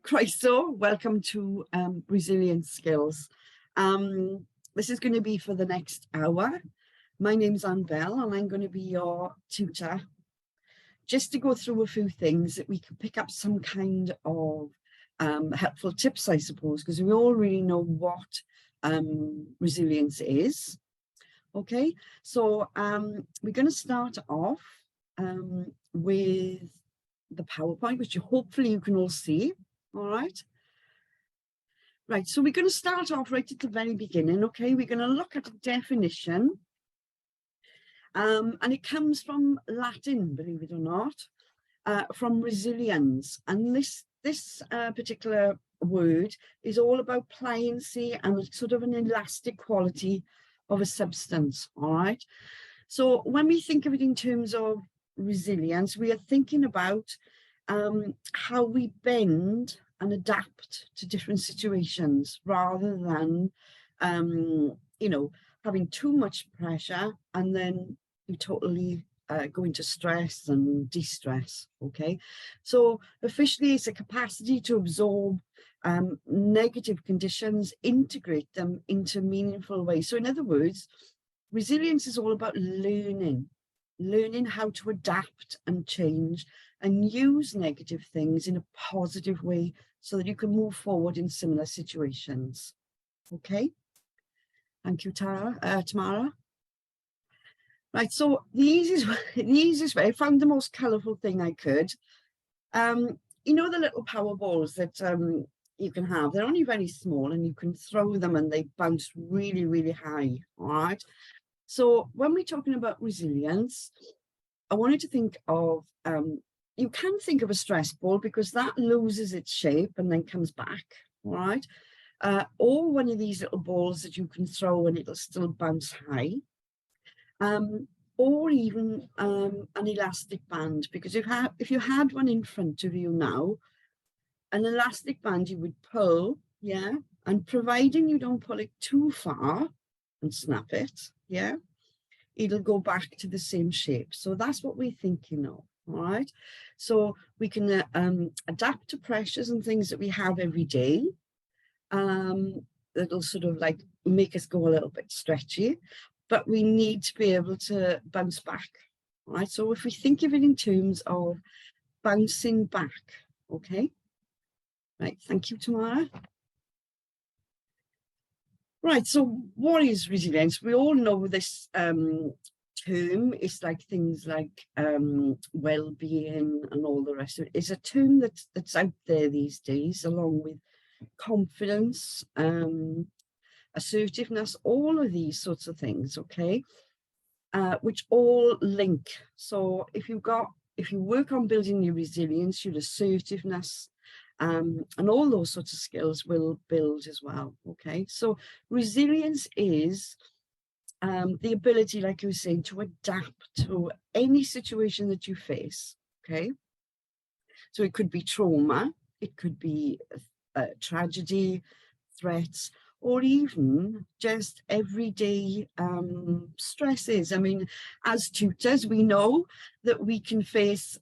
Croeso, welcome to Resilience Skills. This is going to be for the next hour. My name's Annabelle and I'm going to be your tutor. Just to go through a few things that we can pick up some kind of helpful tips, I suppose, because we all really know what resilience is. Okay, so we're going to start off with the PowerPoint, which hopefully you can all see. All right. Right, so we're going to start off right at the very beginning. Okay, we're going to look at a definition. And it comes from Latin, believe it or not, from resilience. And this particular word is all about pliancy and sort of an elastic quality of a substance. All right. So when we think of it in terms of resilience, we are thinking about how we bend and adapt to different situations rather than, you know, having too much pressure and then you totally go into stress and de-stress. Okay, so officially it's a capacity to absorb negative conditions, integrate them into meaningful ways. So in other words, resilience is all about learning how to adapt and change and use negative things in a positive way so that you can move forward in similar situations. Okay, thank you, Tamara. Right, so the easiest way, I found the most colourful thing I could. You know the little power balls that you can have, they're only very small and you can throw them and they bounce really, really high, all right? So when we're talking about resilience, I wanted to think of, you can think of a stress ball because that loses its shape and then comes back, all right? Or one of these little balls that you can throw and it'll still bounce high. Or even an elastic band, because if you had one in front of you now, an elastic band you would pull, yeah, and providing you don't pull it too far and snap it, yeah, it'll go back to the same shape. So that's what we're thinking of, all right? So we can adapt to pressures and things that we have every day. That'll sort of like make us go a little bit stretchy, but we need to be able to bounce back, right? So if we think of it in terms of bouncing back, okay? Right, thank you, Tamara. Right, so what is resilience? We all know this term. It's like things like well-being and all the rest of it. It's a term that's out there these days, along with confidence, assertiveness, all of these sorts of things, okay, which all link. So if you work on building your resilience, your assertiveness, and all those sorts of skills will build as well, okay? So resilience is the ability, like you were saying, to adapt to any situation that you face, okay? So it could be trauma, it could be tragedy, threats, or even just everyday stresses. I mean, as tutors, we know that we can face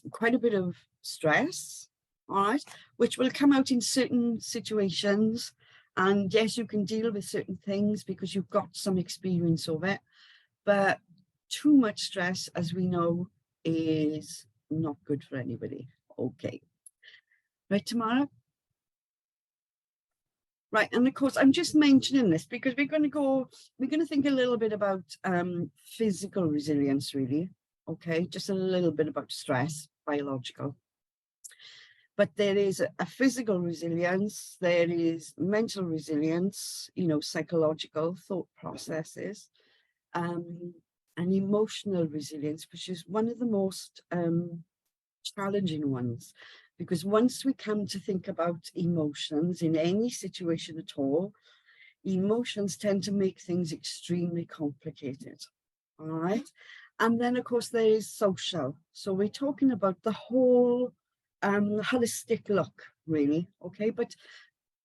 quite a bit of stress, all right, which will come out in certain situations. And yes, you can deal with certain things because you've got some experience of it. But too much stress, as we know, is not good for anybody. Okay. Right, Tamara? Right, and of course, I'm just mentioning this because we're going to think a little bit about physical resilience, really. Okay, just a little bit about stress, biological. But there is a physical resilience, there is mental resilience, you know, psychological thought processes, and emotional resilience, which is one of the most challenging ones. Because once we come to think about emotions in any situation at all, emotions tend to make things extremely complicated, all right? And then, of course, there is social. So we're talking about the whole holistic look, really, okay? But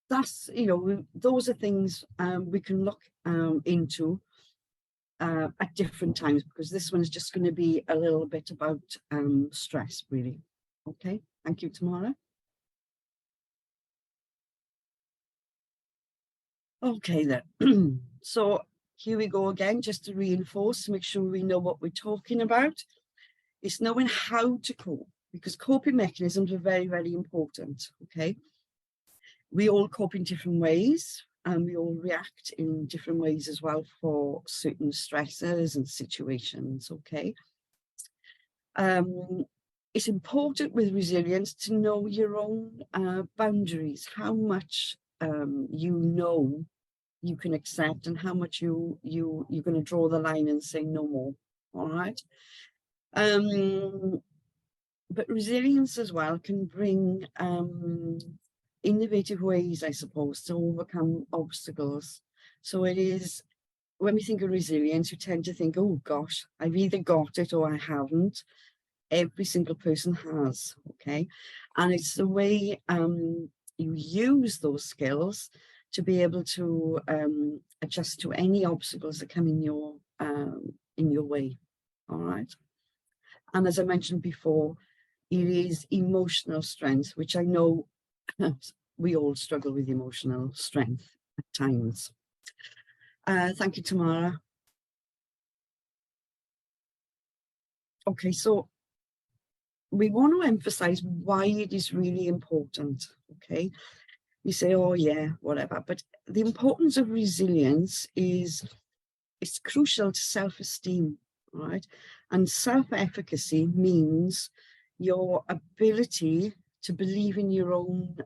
that's, you know, those are things we can look into at different times, because this one is just going to be a little bit about stress, really. Okay, thank you, Tamara. Okay then. So here we go again, just to reinforce, to make sure we know what we're talking about. It's knowing how to cope, because coping mechanisms are very, very important, okay? We all cope in different ways, and we all react in different ways as well for certain stresses and situations, okay? It's important with resilience to know your own boundaries, how much you know you can accept and how much you're going to draw the line and say no more. All right. But resilience as well can bring innovative ways, I suppose, to overcome obstacles. So it is, when we think of resilience, you tend to think, oh gosh, I've either got it or I haven't. Every single person has, okay? And it's the way you use those skills to be able to adjust to any obstacles that come in your way, all right? And as I mentioned before, it is emotional strength, which I know we all struggle with emotional strength at times. Thank you, Tamara. Okay, so we want to emphasize why it is really important, okay? You say, oh yeah, whatever, but the importance of resilience is, it's crucial to self-esteem, right? And self-efficacy means your ability to believe in your own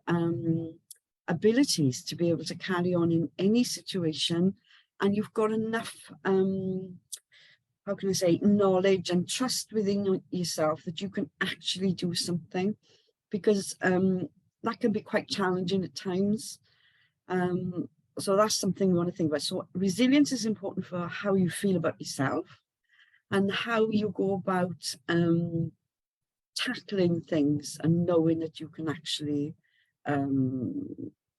abilities to be able to carry on in any situation, and you've got enough how can I say, knowledge and trust within yourself that you can actually do something, because that can be quite challenging at times. So that's something we want to think about. So resilience is important for how you feel about yourself and how you go about tackling things and knowing that you can actually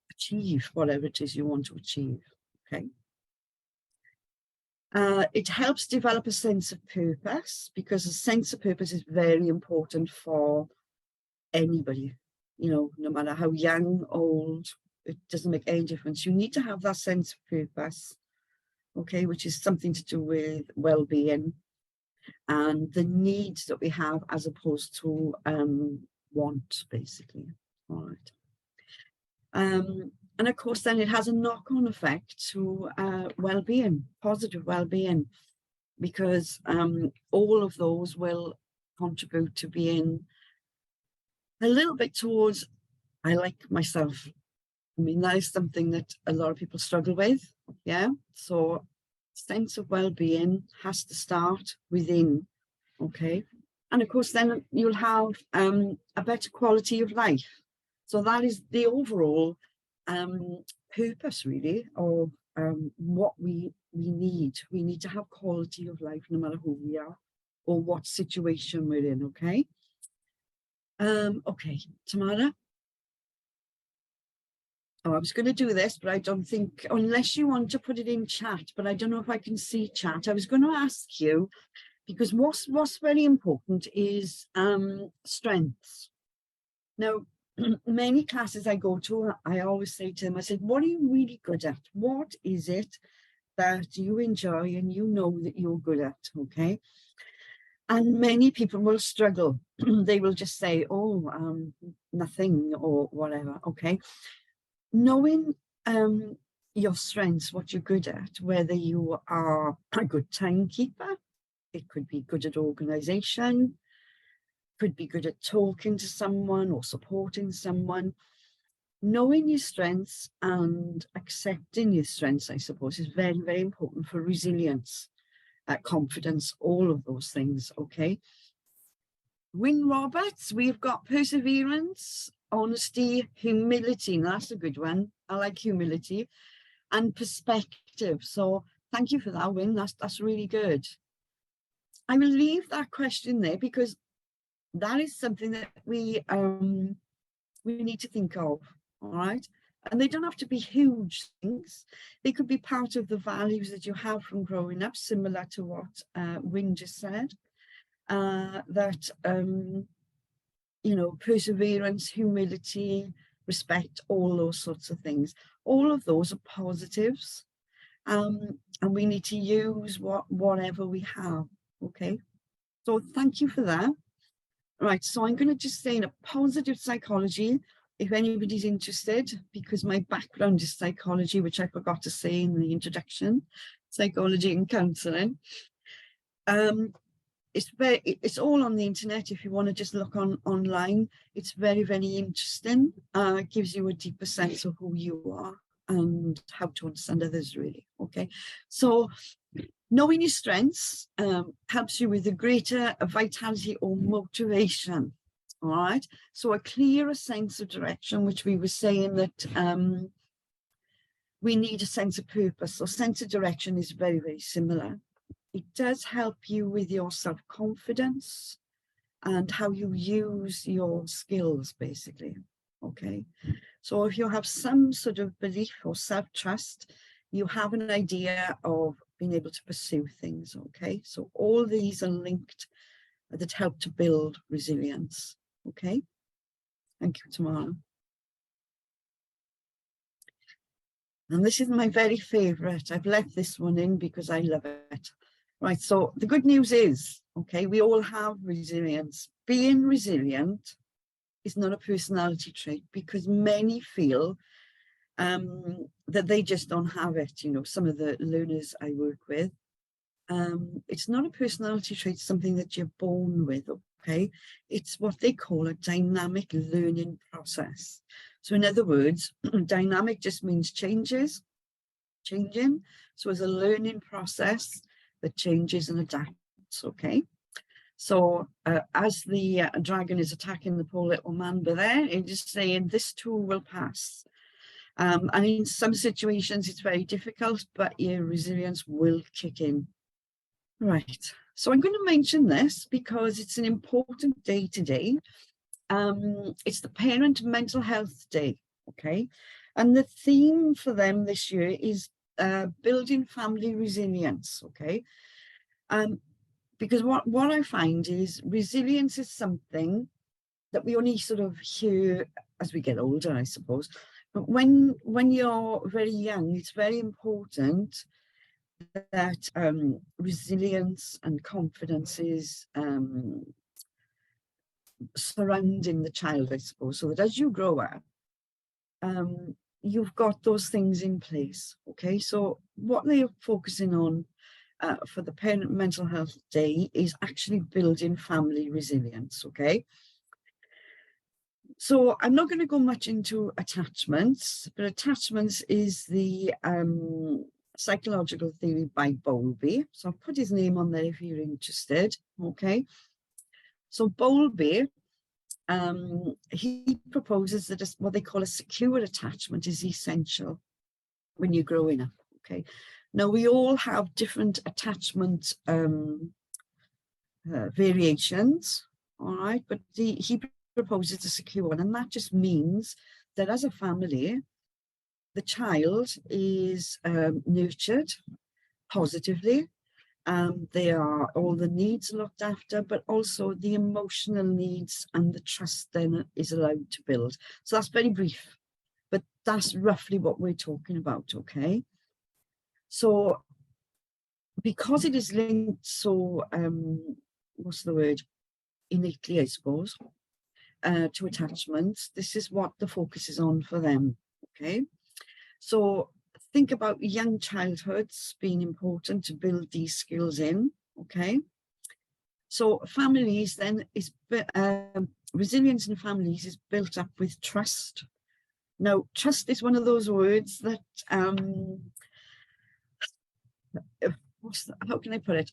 achieve whatever it is you want to achieve, okay? It helps develop a sense of purpose, because a sense of purpose is very important for anybody, you know, no matter how young, old, it doesn't make any difference. You need to have that sense of purpose, okay, which is something to do with well-being and the needs that we have as opposed to want, basically. All right. And of course, then it has a knock-on effect to well-being, positive well-being, because all of those will contribute to being a little bit towards, I like myself. I mean, that is something that a lot of people struggle with, yeah? So sense of well-being has to start within, okay? And of course, then you'll have a better quality of life. So that is the overall purpose, really, of what we need. We need to have quality of life no matter who we are or what situation we're in, okay? Okay, Tamara? Oh, I was going to do this, but I don't think, unless you want to put it in chat, but I don't know if I can see chat. I was going to ask you, because what's very important is strengths. Now, many classes I go to, I always say to them, I said, what are you really good at? What is it that you enjoy and you know that you're good at, okay? And many people will struggle. They will just say, oh, nothing or whatever, okay? Knowing your strengths, what you're good at, whether you are a good timekeeper, it could be good at organisation, could be good at talking to someone or supporting someone. Knowing your strengths and accepting your strengths, I suppose, is very, very important for resilience, confidence, all of those things, okay? Win Roberts, we've got perseverance, honesty, humility. Now, that's a good one. I like humility and perspective. So thank you for that, Win. That's really good. I will leave that question there because that is something that we need to think of, all right? And they don't have to be huge things. They could be part of the values that you have from growing up, similar to what Win just said. That, you know, perseverance, humility, respect, all those sorts of things. All of those are positives, and we need to use whatever we have. Okay, so thank you for that. Right, so I'm going to just say in a positive psychology, if anybody's interested, because my background is psychology, which I forgot to say in the introduction, psychology and counselling. It's all on the internet. If you want to just look online, it's very, very interesting. It gives you a deeper sense of who you are and how to understand others, really. Okay, so knowing your strengths helps you with a greater vitality or motivation. All right, so a clearer sense of direction, which we were saying that we need a sense of purpose. So sense of direction is very, very similar. It does help you with your self-confidence and how you use your skills, basically. Okay, so if you have some sort of belief or self-trust, you have an idea of being able to pursue things. Okay, so all these are linked that help to build resilience. Okay, thank you, Tamara. And this is my very favorite. I've left this one in because I love it. Right, so the good news is, okay, we all have resilience. Being resilient is not a personality trait, because many feel that they just don't have it. You know, some of the learners I work with, it's not a personality trait, it's something that you're born with, okay? It's what they call a dynamic learning process. So in other words, dynamic just means changing. So it's a learning process that changes and adapts, okay? So as the dragon is attacking the poor little man there, it is saying this too will pass. And in some situations it's very difficult, but your resilience will kick in. Right, so I'm going to mention this because it's an important day today. It's the Parent Mental Health Day, okay? And the theme for them this year is building family resilience, okay? Because what I find is resilience is something that we only sort of hear as we get older, I suppose. But when you're very young, it's very important that resilience and confidence is surrounding the child, I suppose, so that as you grow up, you've got those things in place. Okay, so what they're focusing on for the Parent Mental Health Day is actually building family resilience. Okay, so I'm not going to go much into attachments, but attachments is the psychological theory by Bowlby. So I'll put his name on there if you're interested. Okay, so Bowlby, he proposes that what they call a secure attachment is essential when you're growing up. Okay, now we all have different attachment variations, all right, but he proposes a secure one, and that just means that as a family, the child is nurtured positively. All the needs looked after, but also the emotional needs and the trust then is allowed to build. So that's very brief, but that's roughly what we're talking about, okay? So because it is linked so, what's the word? Innately, I suppose, to attachments, this is what the focus is on for them, okay? So think about young childhoods being important to build these skills in, okay? So families then is, resilience in families is built up with trust. Now, trust is one of those words that, how can I put it?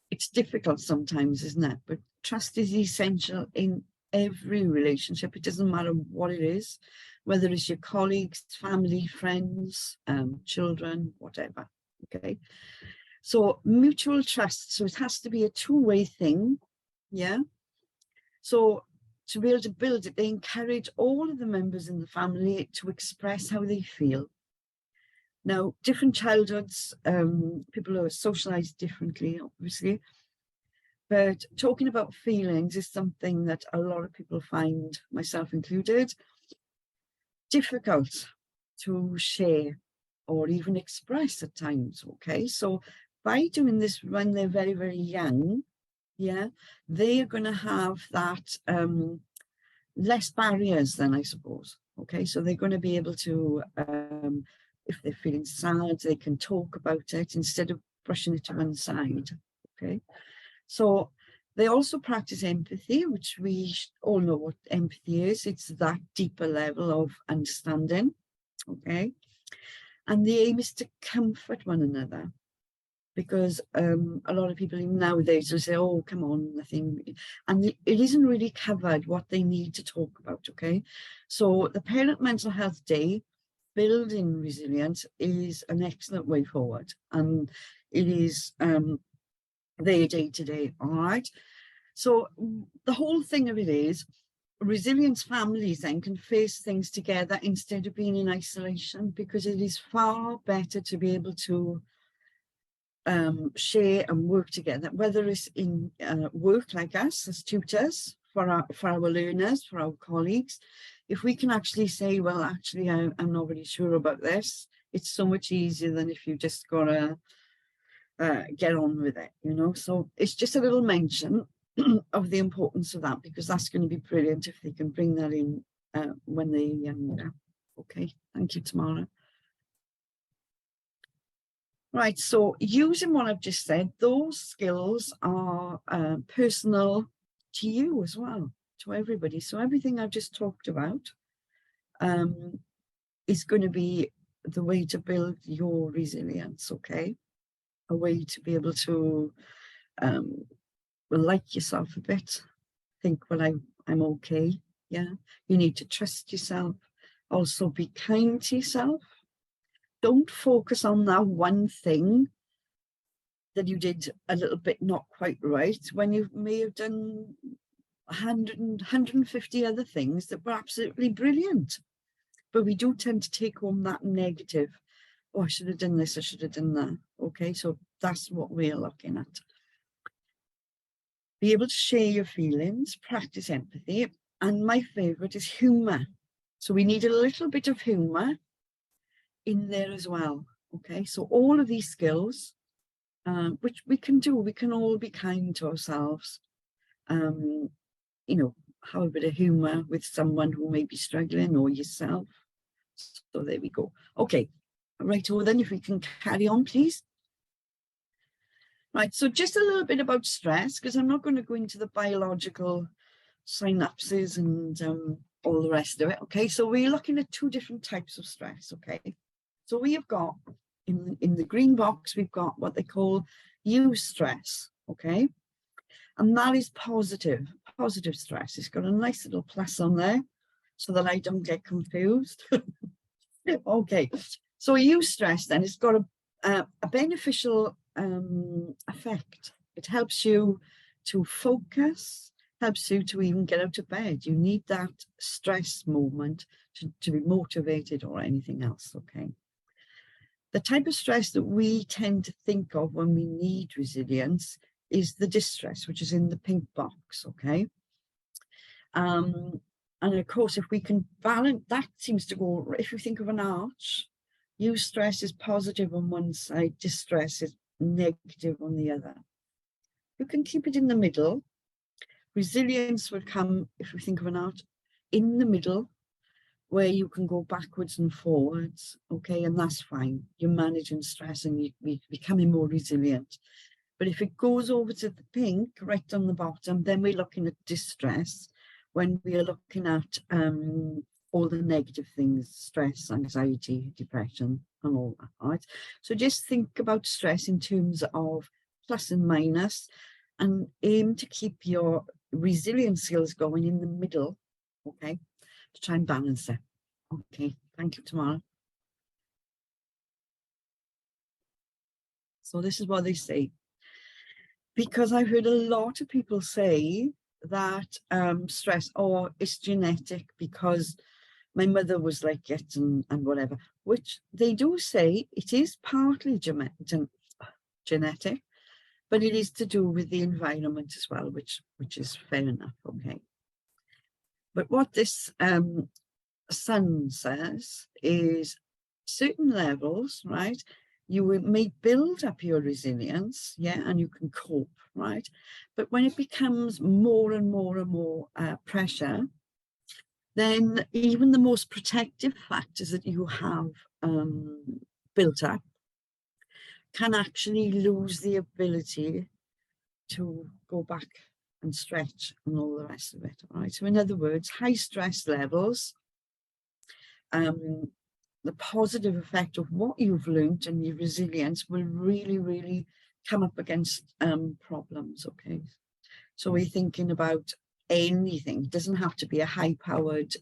It's difficult sometimes, isn't it? But trust is essential in every relationship. It doesn't matter what it is, whether it's your colleagues, family, friends, children, whatever, okay? So mutual trust, so it has to be a two-way thing, yeah? So to be able to build it, they encourage all of the members in the family to express how they feel. Now, different childhoods, people are socialized differently, obviously, but talking about feelings is something that a lot of people find, myself included, difficult to share or even express at times, okay? So by doing this when they're very, very young, yeah, they are going to have that less barriers then, I suppose, okay? So they're going to be able to, if they're feeling sad, they can talk about it instead of brushing it to one side, okay? So they also practice empathy, which we all know what empathy is. It's that deeper level of understanding, okay? And the aim is to comfort one another, because a lot of people nowadays will say, oh, come on, nothing. And it isn't really covered what they need to talk about, okay? So the Parent Mental Health Day, building resilience, is an excellent way forward. And it is their day to day, all right? So the whole thing of it is, resilience families then can face things together instead of being in isolation, because it is far better to be able to share and work together, whether it's in work like us as tutors for our learners, for our colleagues. If we can actually say, well, actually, I'm not really sure about this, it's so much easier than if you just gotta get on with it, you know. So it's just a little mention of the importance of that, because that's going to be brilliant if they can bring that in when they're younger. Okay, thank you, Tamara. Right, so using what I've just said, those skills are personal to you as well, to everybody. So everything I've just talked about is going to be the way to build your resilience, okay? A way to be able to like yourself a bit, think, well, I'm okay, yeah? You need to trust yourself. Also be kind to yourself. Don't focus on that one thing that you did a little bit not quite right, when you may have done 150 other things that were absolutely brilliant. But we do tend to take home that negative. Oh, I should have done this, I should have done that. Okay, so that's what we're looking at. Be able to share your feelings, practice empathy, and my favorite is humor. So we need a little bit of humor in there as well. Okay, so all of these skills, which we can do, we can all be kind to ourselves. You know, have a bit of humor with someone who may be struggling, or yourself. So there we go. Okay, right, well then, if we can carry on, please. Right, so just a little bit about stress, because I'm not going to go into the biological synapses and all the rest of it. Okay, so we're looking at two different types of stress. Okay, so we have got in the green box, we've got what they call eustress. Okay, and that is positive stress. It's got a nice little plus on there so that I don't get confused. Okay, so eustress then, it's got a beneficial effect. It helps you to focus, helps you to even get out of bed. You need that stress moment to be motivated or anything else, okay? The type of stress that we tend to think of when we need resilience is the distress, which is in the pink box, okay? And of course, if we can balance, that seems to go, if you think of an arch, eustress is positive on one side, distress is negative on the other. You can keep it in the middle. Resilience will come, if we think of an arch, in the middle, where you can go backwards and forwards, okay, and that's fine. You're managing stress and you're becoming more resilient. But if it goes over to the pink, right on the bottom, then we're looking at distress, when we are looking at all the negative things, stress, anxiety, depression, and all that, right? So just think about stress in terms of plus and minus, and aim to keep your resilience skills going in the middle, okay, to try and balance it. Okay, thank you, Tamara. So this is what they say. Because I've heard a lot of people say that stress, or it's genetic because my mother was like it and whatever, which they do say it is partly genetic, but it is to do with the environment as well, which is fair enough, okay. But what this Sun says is certain levels, right? You may build up your resilience, yeah, and you can cope, right? But when it becomes more and more and more pressure, then even the most protective factors that you have built up can actually lose the ability to go back and stretch and all the rest of it, right? So in other words, high stress levels, the positive effect of what you've learned and your resilience will really, really come up against problems, okay? So we're thinking about anything. It doesn't have to be a high-powered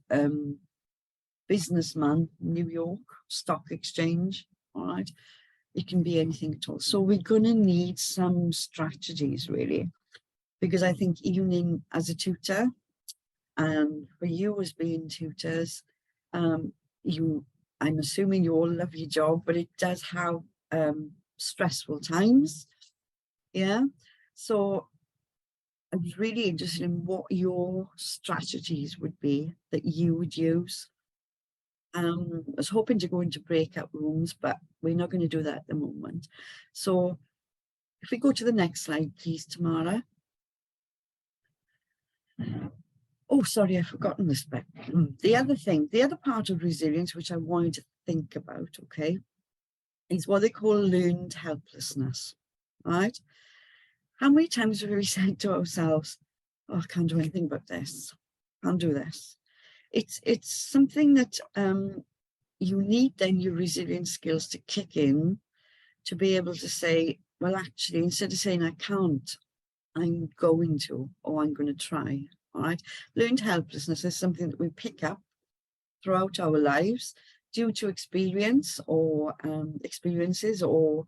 businessman, New York Stock Exchange, all right? It can be anything at all. So we're going to need some strategies, really, because I think even as a tutor, and for you as being tutors, I'm assuming you all love your job, but it does have stressful times. Yeah. So I was really interested in what your strategies would be that you would use. I was hoping to go into breakout rooms, but we're not going to do that at the moment. So if we go to the next slide, please, Tamara. Oh, sorry, I've forgotten this bit. The other part of resilience, which I wanted to think about, okay, is what they call learned helplessness, right? How many times have we said to ourselves, oh, I can't do anything about this, can't do this. It's something that you need then your resilience skills to kick in to be able to say, well, actually, instead of saying I can't, I'm going to, or I'm going to try. All right. Learned helplessness is something that we pick up throughout our lives due to experience or experiences or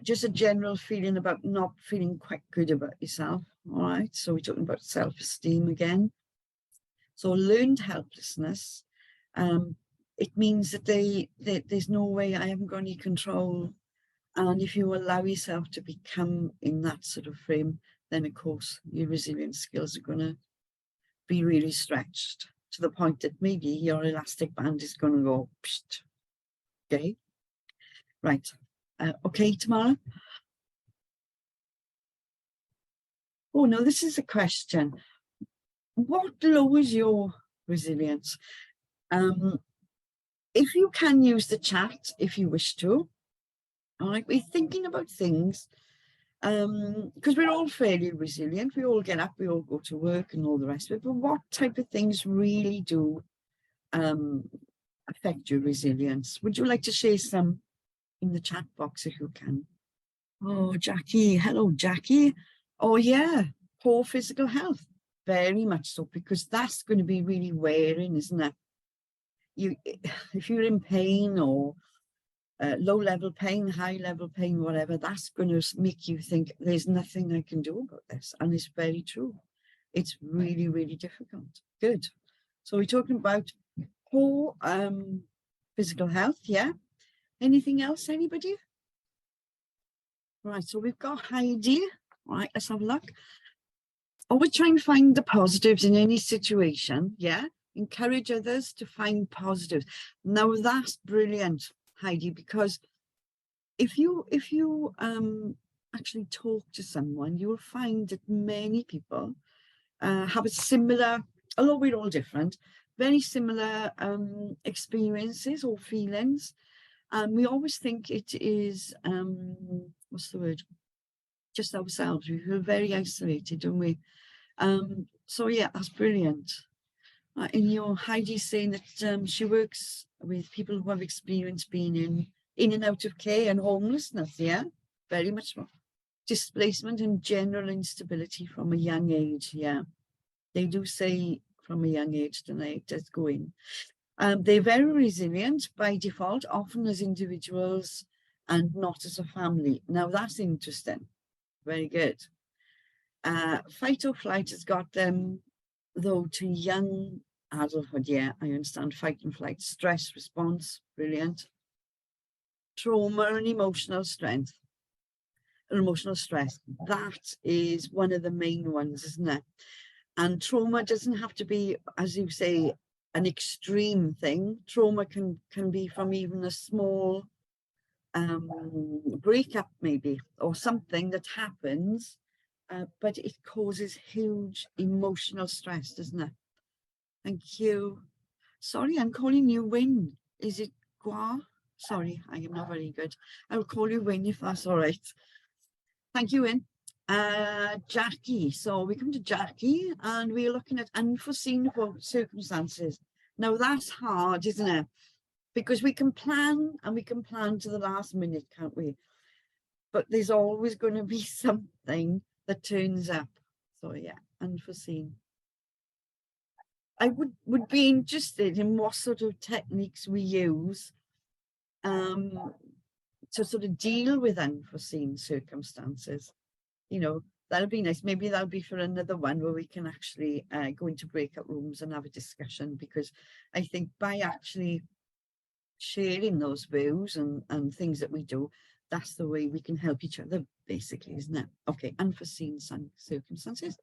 just a general feeling about not feeling quite good about yourself. All right. So we're talking about self-esteem again. So learned helplessness, it means that there's no way, I haven't got any control. And if you allow yourself to become in that sort of frame, then of course your resilience skills are going to be really stretched to the point that maybe your elastic band is going to go, psht. Okay, right. Okay, Tamara. Oh no, this is a question. What lowers your resilience? If you can use the chat, if you wish to, all right, we're thinking about things because we're all fairly resilient. We all get up, we all go to work and all the rest of it. But what type of things really do affect your resilience? Would you like to share some in the chat box if you can? Oh, Jackie. Hello, Jackie. Oh, yeah. Poor physical health. Very much so, because that's going to be really wearing, isn't it? If you're in pain or low-level pain, high-level pain, whatever, that's going to make you think there's nothing I can do about this. And it's very true. It's really, really difficult. Good. So we're talking about poor physical health, yeah? Anything else, anybody? Right, so we've got Heidi. Right, let's have a look. Always try and find the positives in any situation, yeah? Encourage others to find positives. Now that's brilliant, Heidi, because if you actually talk to someone, you'll find that many people have a similar, although we're all different, very similar experiences or feelings. We always think it is, what's the word? Just ourselves. We feel very isolated, don't we? So yeah, that's brilliant. In your Heidi saying that she works with people who have experienced being in and out of care and homelessness, yeah, very much more. Displacement and general instability from a young age, yeah. They do say from a young age, don't they? It does go in. They're very resilient by default, often as individuals and not as a family. Now that's interesting. Very good. Fight or flight has got them, though, to young adulthood. Yeah, I understand. Fight and flight, stress response, brilliant. Trauma and emotional strength, and emotional stress. That is one of the main ones, isn't it? And trauma doesn't have to be, as you say, an extreme thing. Trauma can be from even a small breakup maybe, or something that happens, but it causes huge emotional stress, doesn't it? Thank you. Sorry, I'm calling you Wyn. Is it Gwa? Sorry, I am not very good. I'll call you Wyn if that's all right. Thank you, Wyn. Jackie. So we come to Jackie and we're looking at unforeseen circumstances. Now that's hard, isn't it? Because we can plan and we can plan to the last minute, can't we? But there's always going to be something that turns up. So yeah, unforeseen. I would be interested in what sort of techniques we use to sort of deal with unforeseen circumstances. You know, that'll be nice. Maybe that'll be for another one where we can actually go into breakout rooms and have a discussion, because I think by actually sharing those views and things that we do, that's the way we can help each other, basically, isn't it? Okay, unforeseen circumstances.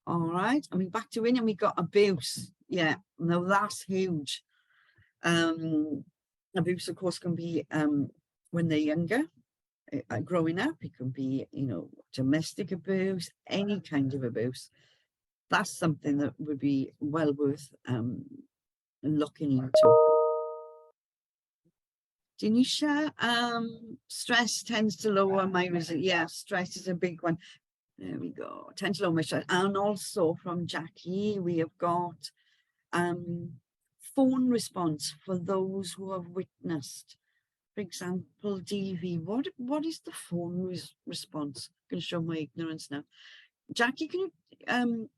All right, and we back to in and we got abuse. Yeah, now that's huge. Abuse, of course, can be when they're younger, growing up. It can be, you know, domestic abuse, any kind of abuse. That's something that would be well worth looking into. Denisha, stress tends to lower my resilience. Yeah, stress is a big one. There we go. Tend to lower my stress. And also from Jackie, we have got phone response for those who have witnessed. For example, DV. What is the phone response? I'm going to show my ignorance now. Jackie, can you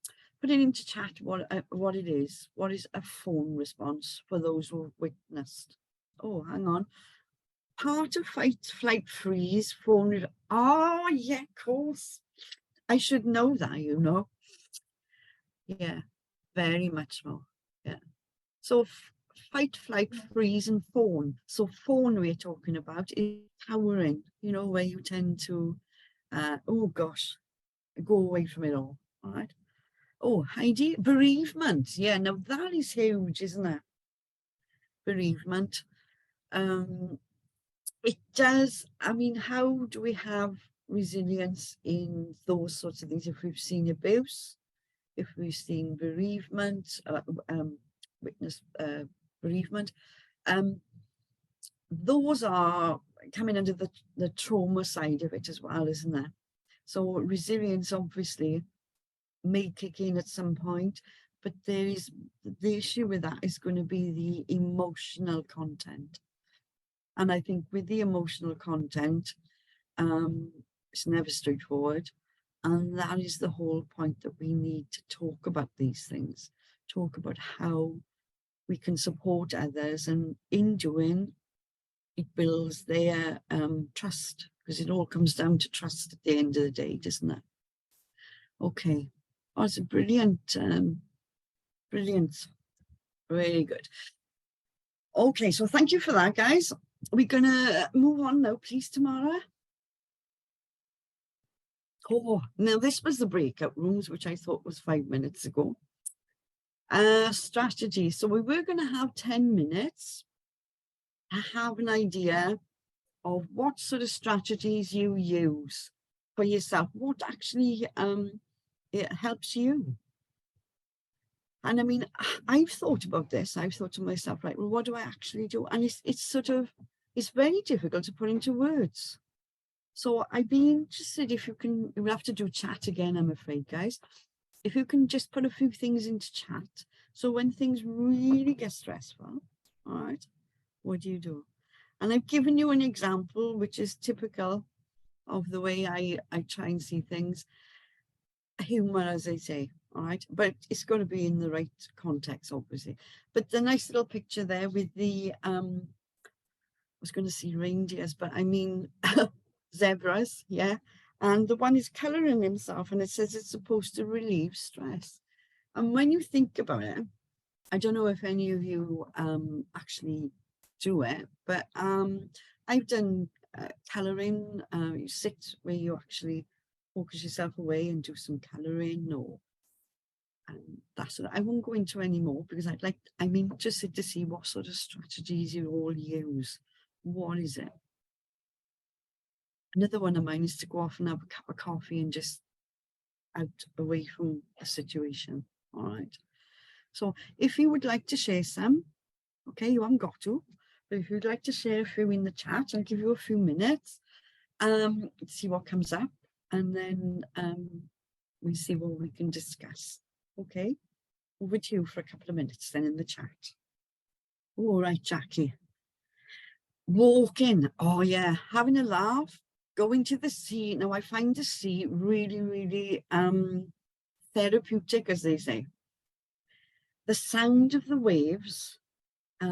put it into chat what it is? What is a phone response for those who have witnessed? Oh, hang on. Part of fight, flight, freeze, phone. Oh, yeah, of course. I should know that, you know. Yeah, very much more. Yeah. So fight, flight, freeze, and fawn. So fawn we're talking about is cowering, you know, where you tend to, oh gosh, go away from it all. All right. Oh, Heidi, bereavement. Yeah, now that is huge, isn't it? Bereavement. It does. I mean, how do we have resilience in those sorts of things? If we've seen abuse, if we've seen bereavement, witness bereavement, those are coming under the trauma side of it as well, isn't there? So resilience obviously may kick in at some point, but there is the issue with that is going to be the emotional content. And I think with the emotional content, it's never straightforward. And that is the whole point, that we need to talk about these things, talk about how we can support others, and in doing, it builds their trust, because it all comes down to trust at the end of the day, doesn't it? Okay. Oh, it's a brilliant, brilliant, really good. Okay, so thank you for that, guys. We're gonna move on now, please, Tamara. Oh, now this was the breakout rooms, which I thought was 5 minutes ago. Strategy. So we were going to have 10 minutes to have an idea of what sort of strategies you use for yourself, what actually it helps you. And I mean, I've thought about this. I've thought to myself, right, well, what do I actually do? And it's very difficult to put into words. So I'd be interested if you can, we'll have to do chat again, I'm afraid, guys. If you can just put a few things into chat. So when things really get stressful, all right, what do you do? And I've given you an example, which is typical of the way I try and see things. Humor, as I say, all right, but it's got to be in the right context, obviously. But the nice little picture there with the, I was going to see reindeers, but I mean zebras, yeah. And the one is colouring himself, and it says it's supposed to relieve stress. And when you think about it, I don't know if any of you actually do it, but I've done colouring. You sit where you actually focus yourself away and do some colouring, or that's what I won't go into anymore because I'm interested to see what sort of strategies you all use. What is it? Another one of mine is to go off and have a cup of coffee and just out away from the situation. All right. So if you would like to share some, okay, you haven't got to, but if you'd like to share a few in the chat, I'll give you a few minutes, see what comes up, and then we'll see what we can discuss. Okay, over to you for a couple of minutes then in the chat. All right, Jackie. Walking, oh yeah, having a laugh, going to the sea. Now I find the sea really, really therapeutic, as they say. The sound of the waves, I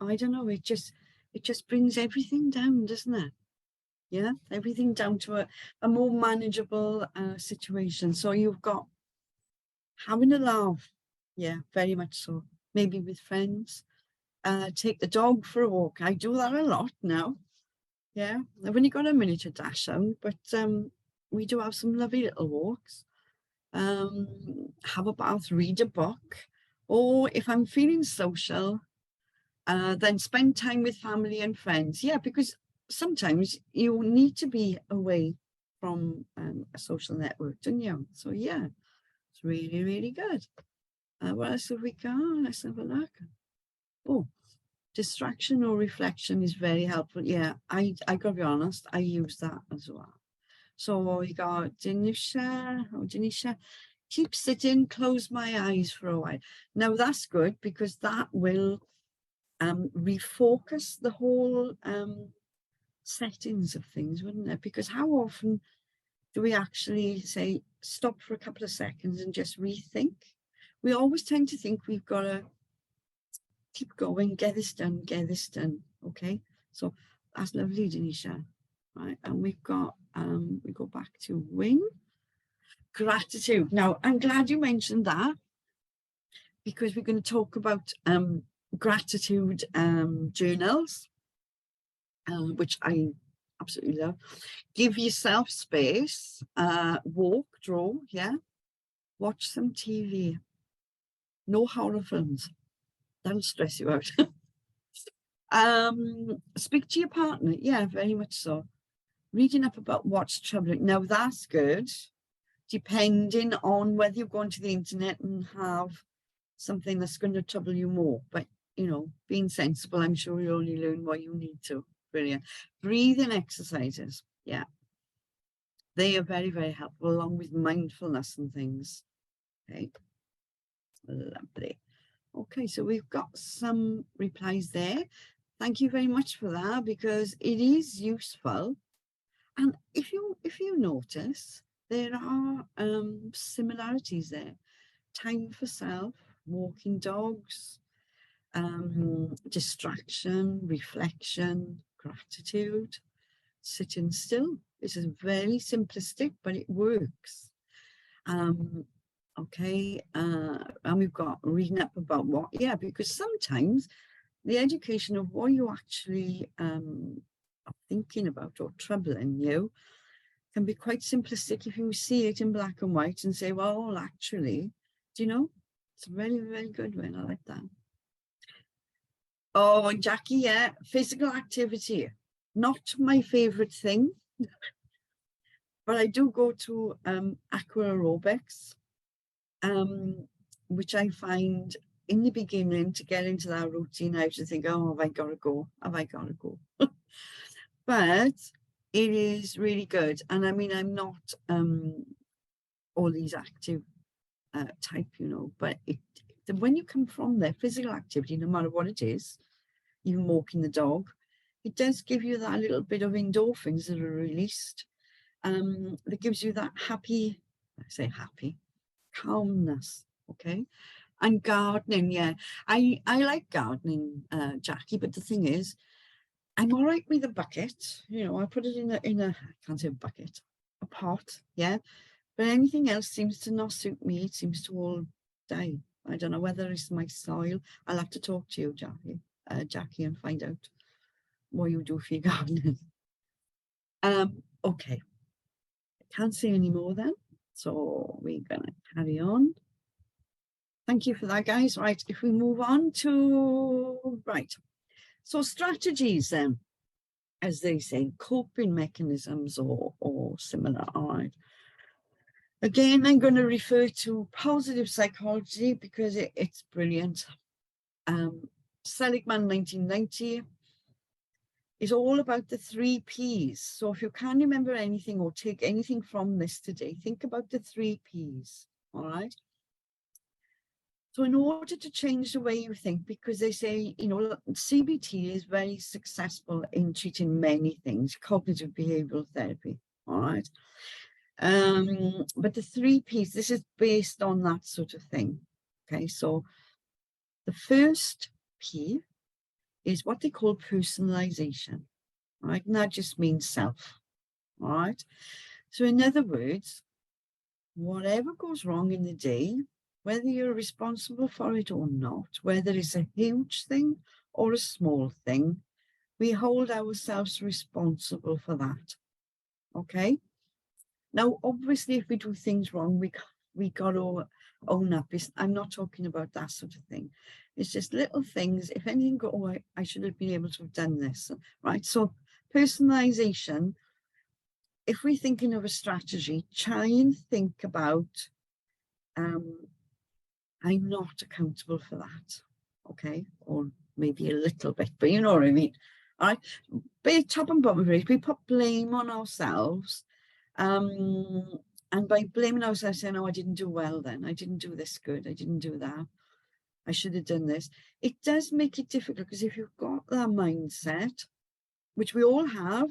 don't know, it just brings everything down, doesn't it? Yeah, everything down to a more manageable situation. So you've got having a laugh, yeah, very much so. Maybe with friends, take the dog for a walk. I do that a lot now. Yeah, I've only got a miniature dachshund, but we do have some lovely little walks. Have a bath, read a book, or if I'm feeling social, then spend time with family and friends. Yeah, because sometimes you need to be away from a social network, don't you? So yeah, it's really, really good. What else have we got? Let's have a look. Oh, distraction or reflection is very helpful. Yeah, I gotta be honest, I use that as well. So we got Denisha, keep sitting, close my eyes for a while. Now that's good because that will refocus the whole settings of things, wouldn't it? Because how often do we actually say, stop for a couple of seconds and just rethink? We always tend to think we've got to keep going, get this done, okay? So that's lovely, Denisha. Right, and we've got, we go back to Wing. Gratitude. Now, I'm glad you mentioned that because we're going to talk about gratitude journals, which I absolutely love. Give yourself space, walk, draw, yeah. Watch some TV. No horror films. That'll stress you out. Speak to your partner. Yeah, very much so. Reading up about what's troubling. Now that's good, depending on whether you're going to the internet and have something that's going to trouble you more. But, you know, being sensible, I'm sure you'll only learn what you need to. Brilliant. Breathing exercises. Yeah. They are very, very helpful along with mindfulness and things. Okay. Lovely. Okay, so we've got some replies there. Thank you very much for that because it is useful. And if you notice, there are similarities there. Time for self, walking dogs, distraction, reflection, gratitude, sitting still. This is very simplistic, but it works. Okay, and we've got reading up about what, yeah, because sometimes the education of what you actually are thinking about or troubling you can be quite simplistic if you see it in black and white and say, well, actually, do you know, it's a very, very good one. I like that. Oh, and Jackie, yeah, physical activity, not my favorite thing, but I do go to aqua aerobics, which I find in the beginning to get into that routine, I have to think, oh, have I got to go? Have I got to go? But it is really good. And I mean, I'm not all these active type, you know, but when you come from there, physical activity, no matter what it is, even walking the dog, it does give you that little bit of endorphins that are released. That gives you that happy, I say happy, calmness, okay? And gardening, yeah. I like gardening, Jackie, but the thing is, I'm all right with a bucket. You know, I put it in a I can't say a bucket, a pot, yeah. But anything else seems to not suit me. It seems to all die. I don't know whether it's my soil. I'll have to talk to you, Jackie, and find out what you do for your gardening. Okay. I can't say any more then. So we're going to carry on. Thank you for that, guys. Right, if we move on to, right. So strategies then, as they say, coping mechanisms or similar. All right. Again, I'm going to refer to positive psychology because it's brilliant. Seligman 1990 is all about the 3 Ps. So if you can't remember anything or take anything from this today, think about the 3 Ps. All right. So in order to change the way you think, because they say, you know, CBT is very successful in treating many things, cognitive behavioral therapy. All right. But the 3 Ps, this is based on that sort of thing. Okay, so the first P is what they call personalization, right? And that just means self, all right? So in other words, whatever goes wrong in the day, whether you're responsible for it or not, whether it's a huge thing or a small thing, we hold ourselves responsible for that, okay? Now, obviously, if we do things wrong, we got to own up. I'm not talking about that sort of thing. It's just little things. If anything go, oh, I should have been able to have done this, right? So personalization, if we're thinking of a strategy, try and think about, I'm not accountable for that, okay? Or maybe a little bit, but you know what I mean. All right, but top and bottom of it, we put blame on ourselves. And by blaming ourselves, saying, oh, I didn't do well then, I didn't do this good, I didn't do that, I should have done this. It does make it difficult because if you've got that mindset, which we all have,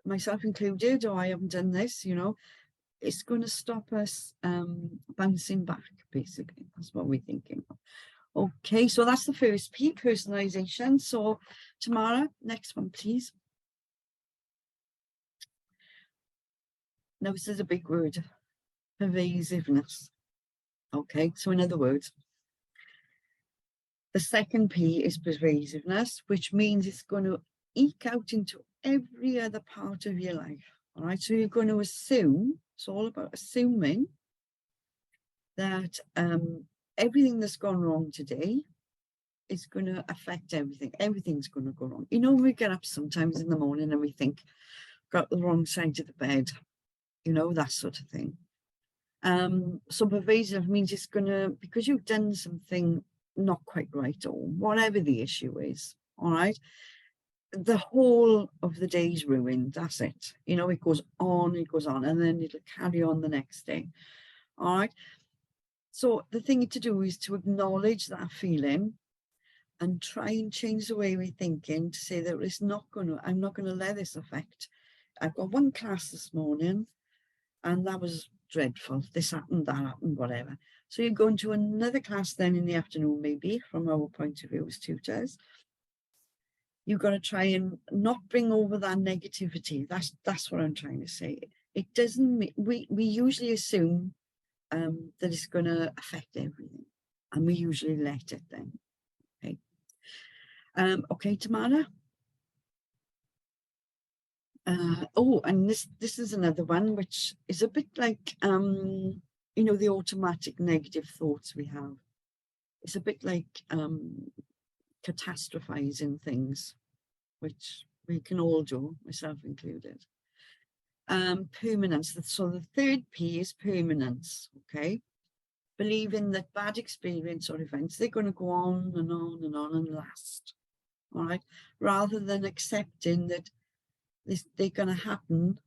myself included, oh, I haven't done this, you know, it's going to stop us bouncing back, basically. That's what we're thinking. Okay, so that's the first P, personalization. So Tamara, next one, please. Now, this is a big word, pervasiveness. Okay, so in other words, the second P is pervasiveness, which means it's going to eke out into every other part of your life. All right, so you're going to assume, it's all about assuming that everything that's gone wrong today is going to affect everything. Everything's going to go wrong. You know, we get up sometimes in the morning and we think, got the wrong side of the bed, you know, that sort of thing. So pervasive means it's going to, because you've done something not quite right or whatever the issue is, all right, the whole of the day's ruined. That's it. You know, it goes on, and then it'll carry on the next day. All right. So the thing to do is to acknowledge that feeling and try and change the way we're thinking to say that it's not going to, I'm not going to let this affect. I've got one class this morning and that was dreadful. This happened, that happened, whatever. So you're going to another class then in the afternoon, maybe from our point of view as tutors. You've got to try and not bring over that negativity. That's what I'm trying to say. It doesn't, we usually assume that it's going to affect everything. And we usually let it then. Okay. Okay, Tamara. Oh, and this is another one which is a bit like you know, the automatic negative thoughts we have. It's a bit like catastrophizing things, which we can all do, myself included. Permanence. So the third P is permanence. Okay, believing that bad experience or events, they're going to go on and on and on and last. All right, rather than accepting that they're going to happen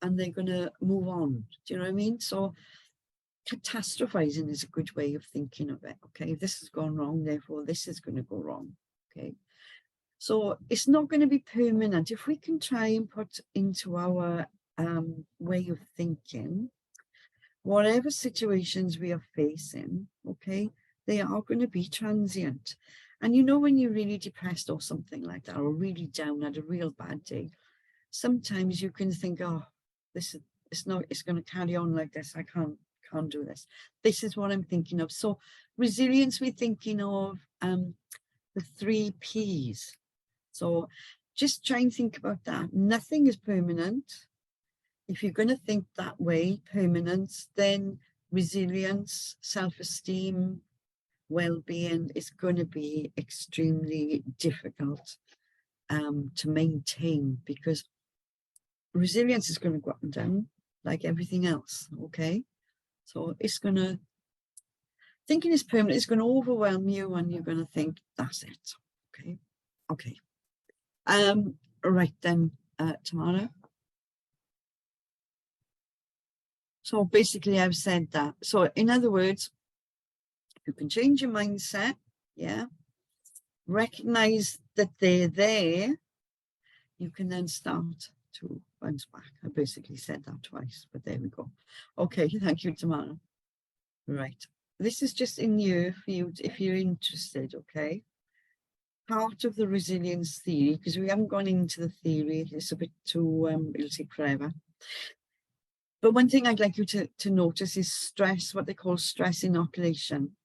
and they're going to move on. Do you know what I mean? So catastrophizing is a good way of thinking of it. Okay, if this has gone wrong, therefore this is going to go wrong. Okay, so it's not going to be permanent. If we can try and put into our way of thinking, whatever situations we are facing, okay, they are going to be transient. And you know, when you're really depressed or something like that, or really down, had a real bad day, sometimes you can think, oh, it's going to carry on like this. I can't do this. This is what I'm thinking of. So resilience, we're thinking of the 3 Ps. So just try and think about that. Nothing is permanent. if you're going to think that way, permanence, then resilience, self-esteem, well-being is going to be extremely difficult to maintain, because resilience is going to go up and down like everything else. Okay, so it's going to, thinking is permanent, it's going to overwhelm you, and you're going to think that's it. Okay. Right then, Tamara. So basically I've said that. So in other words, you can change your mindset, yeah, recognize that they're there, you can then start to bounce back. I basically said that twice, but there we go. Okay, thank you, Tamara. Right, this is just in you for you if you're interested. Okay, part of the resilience theory, because we haven't gone into the theory, it's a bit too it'll take forever. But one thing I'd like you to notice is stress, what they call stress inoculation.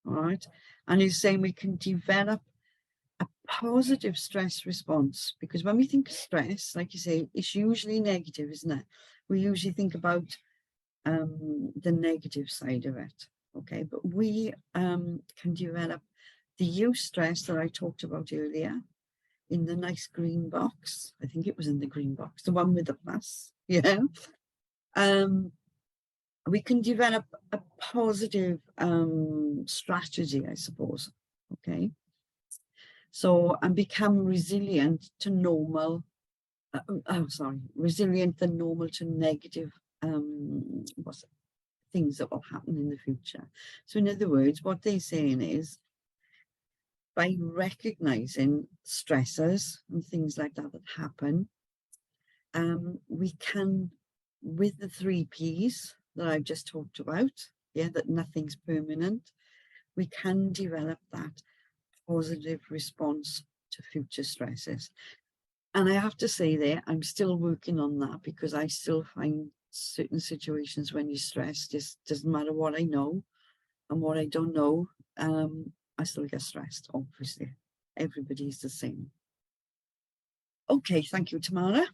All right, and he's saying we can develop a positive stress response, because when we think of stress, like you say, it's usually negative, isn't it? We usually think about the negative side of it. Okay, but we can develop the eustress that I talked about earlier in the nice green box. I think it was in the green box, the one with the plus. Yeah. We can develop a positive strategy, I suppose. Okay. So, and become resilient to normal, resilient and normal to negative things that will happen in the future. So in other words, what they're saying is, by recognizing stressors and things like that happen, we can, with the 3 Ps that I've just talked about, yeah, that nothing's permanent, we can develop that positive response to future stresses. And I have to say there, I'm still working on that, because I still find certain situations when you're stressed, just doesn't matter what I know and what I don't know, I still get stressed, obviously. Everybody's the same. Okay, thank you, Tamara.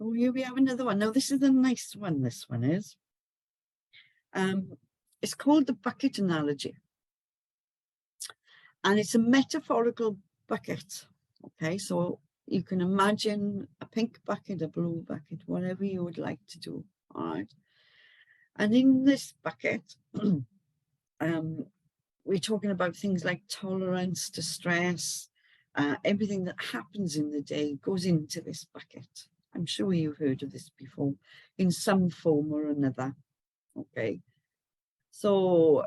Oh, here we have another one. Now, this is a nice one, this one is. It's called the bucket analogy. And it's a metaphorical bucket. Okay, so you can imagine a pink bucket, a blue bucket, whatever you would like to do. All right. And in this bucket, we're talking about things like tolerance to stress. Everything that happens in the day goes into this bucket. I'm sure you've heard of this before in some form or another. Okay. So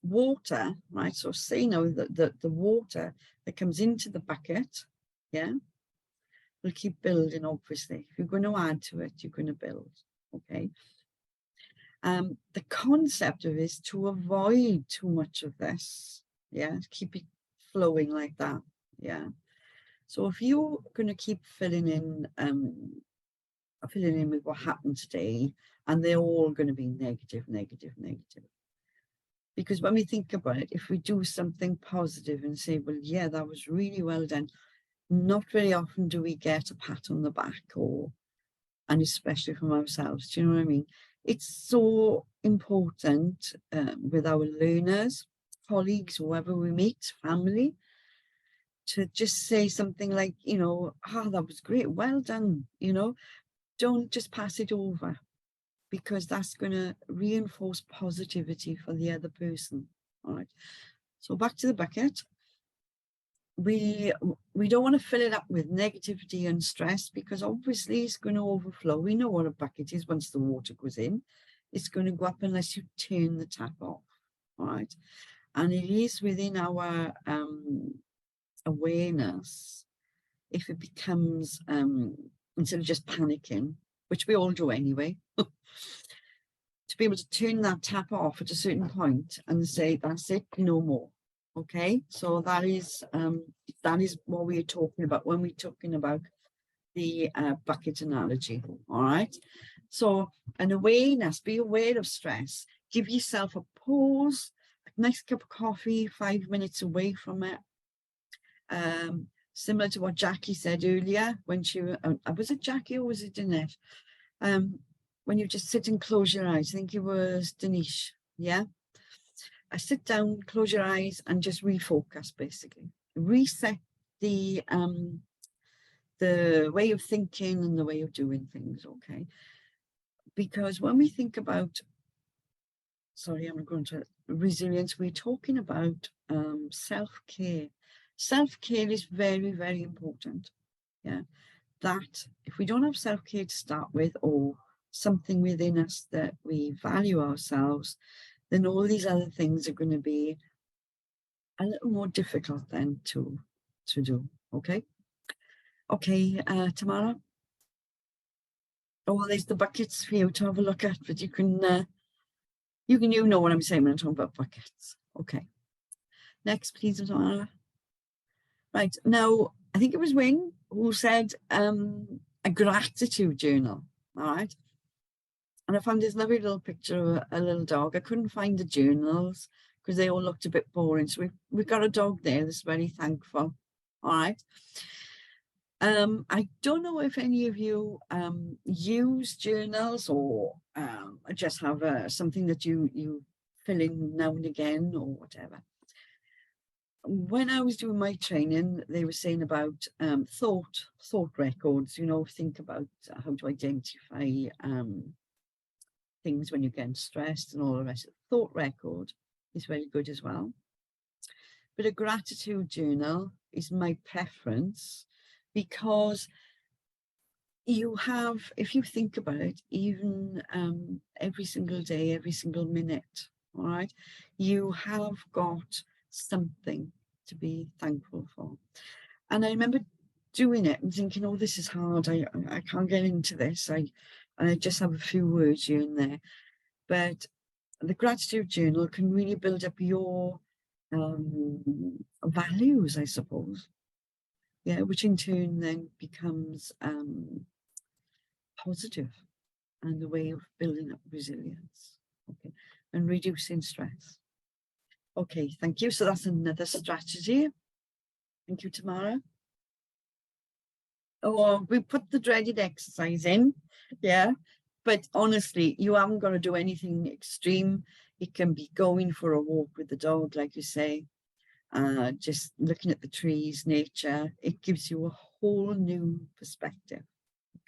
water, right? So say now that the water that comes into the bucket, yeah, will keep building, obviously. If you're going to add to it, you're going to build, okay? The concept of it is to avoid too much of this, yeah, keep it flowing like that, yeah. So if you're going to keep filling in with what happened today, and they're all going to be negative, because when we think about it, if we do something positive and say, well, yeah, that was really well done, not very often do we get a pat on the back, and especially from ourselves. Do you know what I mean? It's so important with our learners, colleagues, whoever we meet, family, to just say something like, you know, oh, that was great, well done, you know, don't just pass it over, because that's going to reinforce positivity for the other person. All right. So back to the bucket. We don't want to fill it up with negativity and stress, because obviously it's going to overflow. We know what a bucket is. Once the water goes in, it's going to go up unless you turn the tap off. All right. And it is within our awareness, if it becomes, instead of just panicking, which we all do anyway, to be able to turn that tap off at a certain point and say, that's it, no more. Okay, so that is what we are talking about when we're talking about the bucket analogy. All right, so an awareness, be aware of stress, give yourself a pause, a nice cup of coffee, 5 minutes away from it, similar to what Jackie said earlier when she was it Jackie or was it Dinesh? When you just sit and close your eyes. I think it was Dinesh. Yeah. I sit down, close your eyes, and just refocus. Basically, reset the way of thinking and the way of doing things. Okay, because when we think about, sorry, I'm going to resilience. We're talking about self-care. Self-care is very, very important. Yeah, that if we don't have self-care to start with, or something within us that we value ourselves, then all these other things are going to be a little more difficult then to do. Okay. Okay, Tamara. Oh, there's the buckets for you to have a look at, but you know what I'm saying when I'm talking about buckets. Okay. Next, please, Tamara. Right, now, I think it was Wing who said a gratitude journal, all right? And I found this lovely little picture of a little dog. I couldn't find the journals because they all looked a bit boring. So we've got a dog there that's very thankful, all right? I don't know if any of you use journals or just have something that you fill in now and again or whatever. When I was doing my training, they were saying about thought records, you know, think about how to identify things when you're getting stressed and all the rest. Thought record is very good as well. But a gratitude journal is my preference because you have, if you think about it, even every single day, every single minute, all right, you have got something to be thankful for. And I remember doing it and thinking, oh, this is hard. I can't get into this. I just have a few words here and there. But the gratitude journal can really build up your values, I suppose. Yeah, which in turn then becomes positive and a way of building up resilience, okay, and reducing stress. Okay, thank you. So that's another strategy. Thank you, Tamara. Oh, we put the dreaded exercise in, yeah, but honestly, you haven't got to do anything extreme. It can be going for a walk with the dog, like you say, just looking at the trees, nature. It gives you a whole new perspective.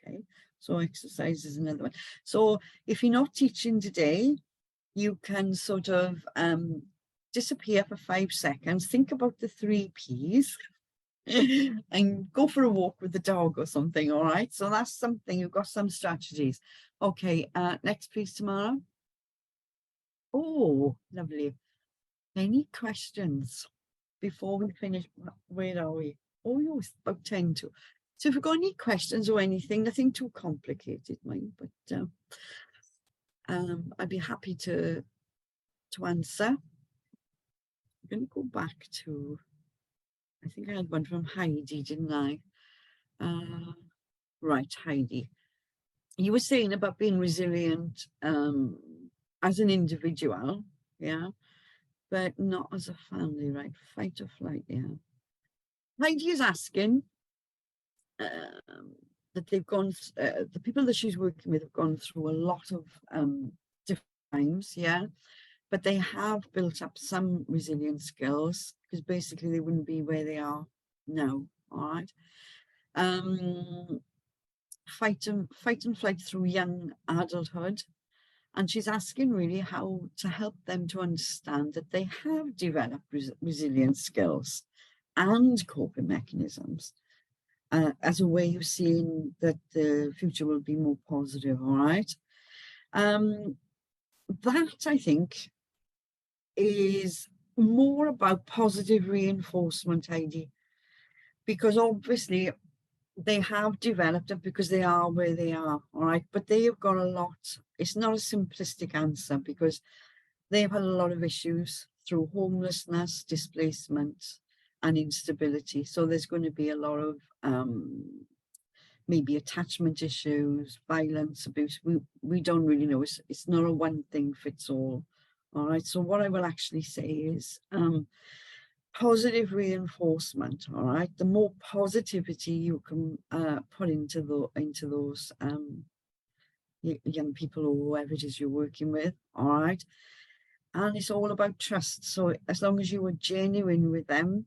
Okay, so exercise is another one. So if you're not teaching today, you can sort of disappear for 5 seconds, think about the 3 Ps and go for a walk with the dog or something. All right, so that's something. You've got some strategies. Okay, next please, Tamara. Oh, lovely. Any questions before we finish? Where are we? Oh, you're about 10 to. So if you've got any questions or anything, nothing too complicated, mind, but I'd be happy to answer. I'm going to go back to, I think I had one from Heidi, didn't I? Right, Heidi. You were saying about being resilient as an individual, yeah, but not as a family, right? Fight or flight, yeah. Heidi is asking that they've gone, the people that she's working with have gone through a lot of different times, yeah, but they have built up some resilient skills because basically they wouldn't be where they are now, all right? Fight and flight through young adulthood. And she's asking really how to help them to understand that they have developed resilient skills and coping mechanisms as a way of seeing that the future will be more positive, all right? That, I think, is more about positive reinforcement, Heidi, because obviously they have developed it because they are where they are, all right? But they have got a lot. It's not a simplistic answer because they've had a lot of issues through homelessness, displacement, and instability. So there's going to be a lot of maybe attachment issues, violence, abuse. We don't really know. It's not a one thing fits all. All right. So what I will actually say is positive reinforcement, all right? The more positivity you can put into those young people or whoever it is you're working with, all right? And it's all about trust. So as long as you are genuine with them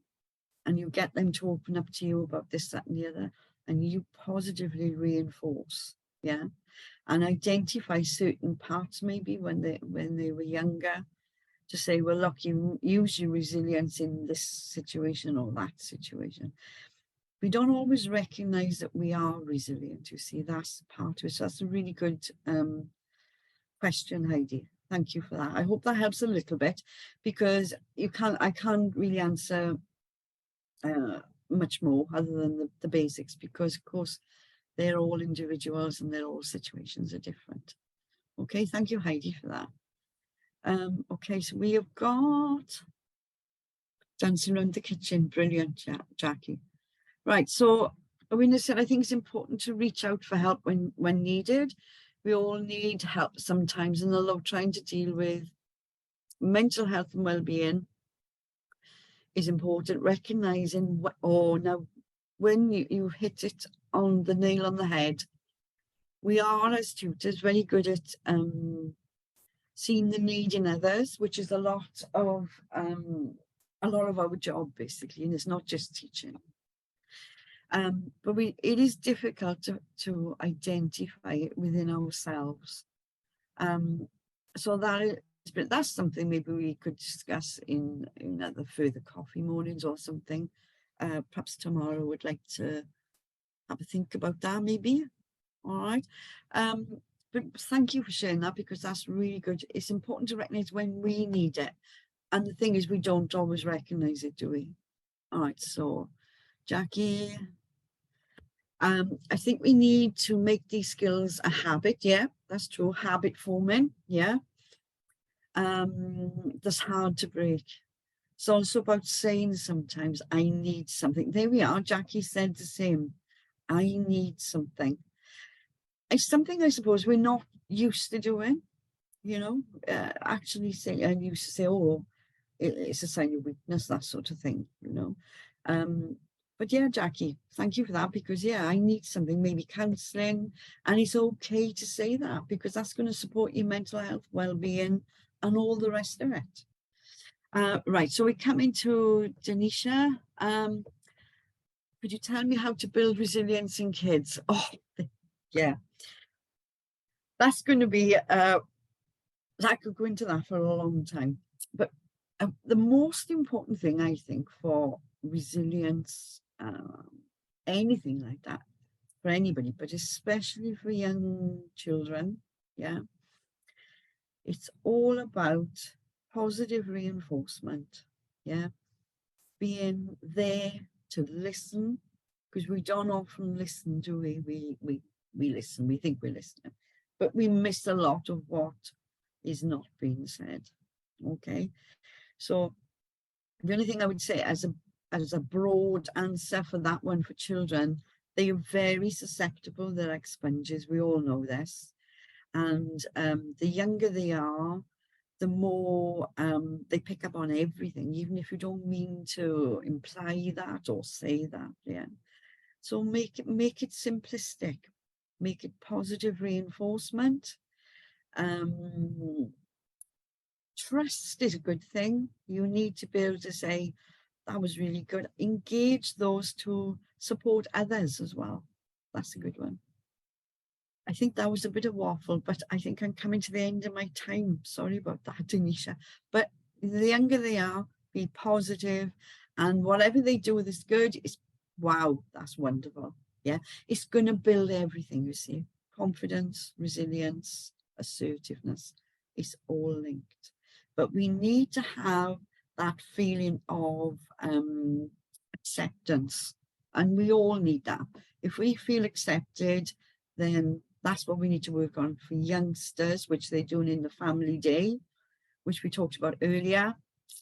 and you get them to open up to you about this, that, and the other, and you positively reinforce, yeah, and identify certain parts maybe when they were younger, to say, well, look, you use your resilience in this situation or that situation. We don't always recognize that we are resilient. You see, that's part of it. So that's a really good question, Heidi. Thank you for that. I hope that helps a little bit, because I can't really answer much more other than the basics, because of course they're all individuals and their all situations are different. Okay, thank you, Heidi, for that. Okay, so we have got dancing around the kitchen. Brilliant, Jackie. Right, so Awina said, I think it's important to reach out for help when needed. We all need help sometimes, and although trying to deal with mental health and well-being is important, recognizing now when you hit it on the nail on the head, we are as tutors very good at seeing the need in others, which is a lot of our job basically, and it's not just teaching. But it is difficult to identify it within ourselves. So that's something maybe we could discuss in other further coffee mornings or something. Perhaps tomorrow would like to have a think about that maybe. All right. But thank you for sharing that, because that's really good. It's important to recognize when we need it. And the thing is, we don't always recognize it, do we? All right, so Jackie, I think we need to make these skills a habit. Yeah, that's true. Habit forming. Yeah. That's hard to break. It's also about saying sometimes, I need something. There we are. Jackie said the same. I need something. It's something I suppose we're not used to doing, you know, actually say, I used to say, oh, it's a sign of weakness, that sort of thing, you know. But yeah, Jackie, thank you for that, because yeah, I need something, maybe counselling, and it's okay to say that, because that's going to support your mental health, well-being, and all the rest of it. Right, so we're coming to Denisha. Could you tell me how to build resilience in kids? Oh, yeah. That's going to be, that could go into that for a long time. But the most important thing, I think, for resilience, anything like that, for anybody, but especially for young children, yeah, it's all about positive reinforcement, yeah, being there to listen, because we don't often listen, do we? We listen, we think we're listening, but we miss a lot of what is not being said. Okay, so the only thing I would say as a broad answer for that one, for children, they are very susceptible. They're like sponges. We all know this, and the younger they are, the more they pick up on everything, even if you don't mean to imply that or say that. Yeah, so make it simplistic. Make it positive reinforcement. Trust is a good thing. You need to be able to say, that was really good. Engage those to support others as well. That's a good one. I think that was a bit of waffle, but I think I'm coming to the end of my time. Sorry about that, Denisha. But the younger they are, be positive, and whatever they do that's good is, wow, that's wonderful. Yeah, it's going to build everything, you see. Confidence, resilience, assertiveness. It's all linked. But we need to have that feeling of acceptance. And we all need that. If we feel accepted, then that's what we need to work on for youngsters, which they're doing in the family day, which we talked about earlier.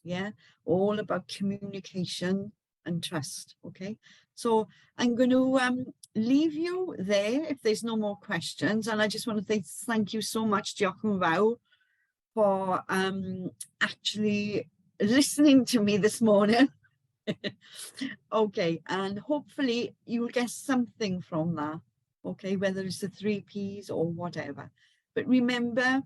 Yeah, all about communication and trust. Okay, so I'm going to leave you there if there's no more questions. And I just want to say thank you so much, Diolch Vau, for actually listening to me this morning. Okay, and hopefully you'll get something from that. Okay, whether it's the 3Ps or whatever. But remember,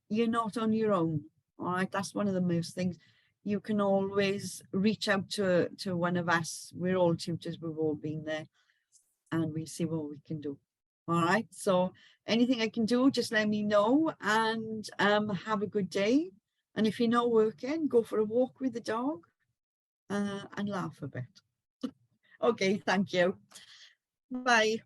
you're not on your own. All right, that's one of the most things. You can always reach out to one of us. We're all tutors, we've all been there, and we'll see what we can do. All right, so anything I can do, just let me know, and have a good day. And if you're not working, go for a walk with the dog and laugh a bit. Okay, thank you. Bye.